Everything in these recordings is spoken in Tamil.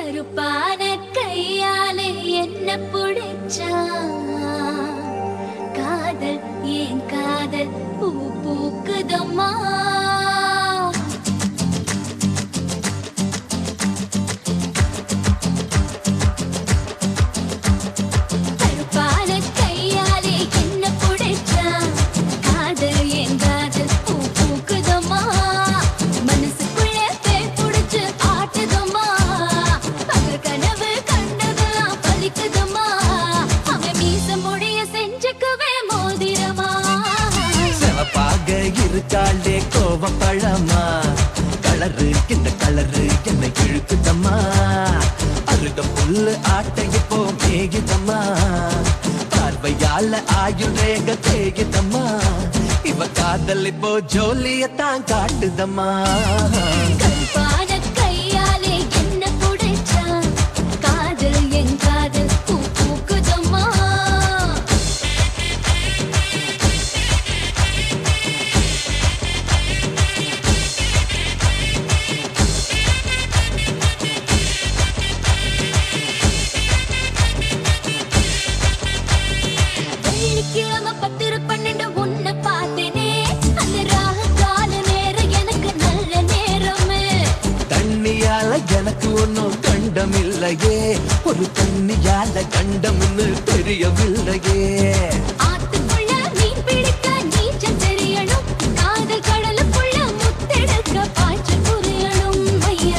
கருப்பான கையாலே என்ன புடிச்சா காதல் ஏன் காதல் பூ பூக்குதம்மா இருக்காளே கோவ பழமா கலரு இந்த கலரு என்னை இழுக்குதம்மா அருக புல்லு ஆட்டைய போ மேகிதம்மா பார்வையால ஆயுள் ரேக தேகிதம்மா இவ காதல் இப்போ ஜோலியத்தான் காட்டுதம்மா எனக்கு ஒன்னும் கண்டமில்லையே ஒரு தண்ணியால கண்டம்னு தெரியவில்லையே ஆத்துக்குள்ள மீன் பிடிக்க நீச்சல் தெரியணும் காதல் கடலுக்குள்ள முத்தெடுக்க பாய்ச்சல் புரியணும்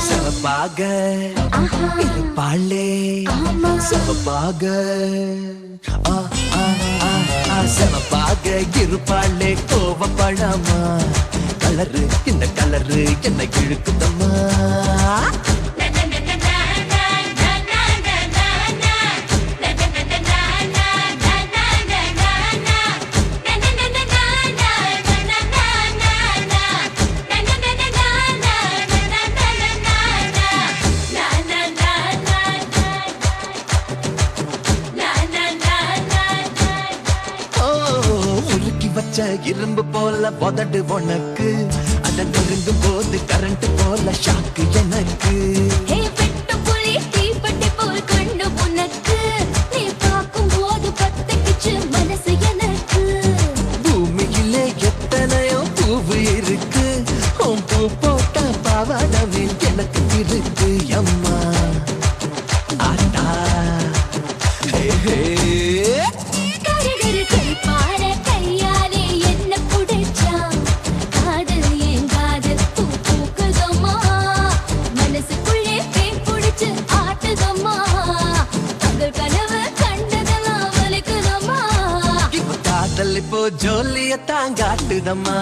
சிவப்பாக இருப்பாளே சிவப்பாக சிவப்பாக இருப்பாளே கோவ பழமா கலரு இந்த கலரு என்னை இழுக்குதம்மா இரும்பு போல உதடு உனக்கு அத நெருங்கும் போது கரண்ட் போல ஷாக்கு எனக்கு தீப்பட்டி போல் கண்ணு உனக்கு நீ பார்க்கும் போது பத்தக்கிச்சு மனசு எனக்கு பூமியிலே எத்தனையோ பூவு இருக்கு பூ போட்ட பாவாடவே எனக்கு இருக்கு அம்மா ஆட்டா ஹே இப்போ ஜோலியத்தான் காட்டுதம்மா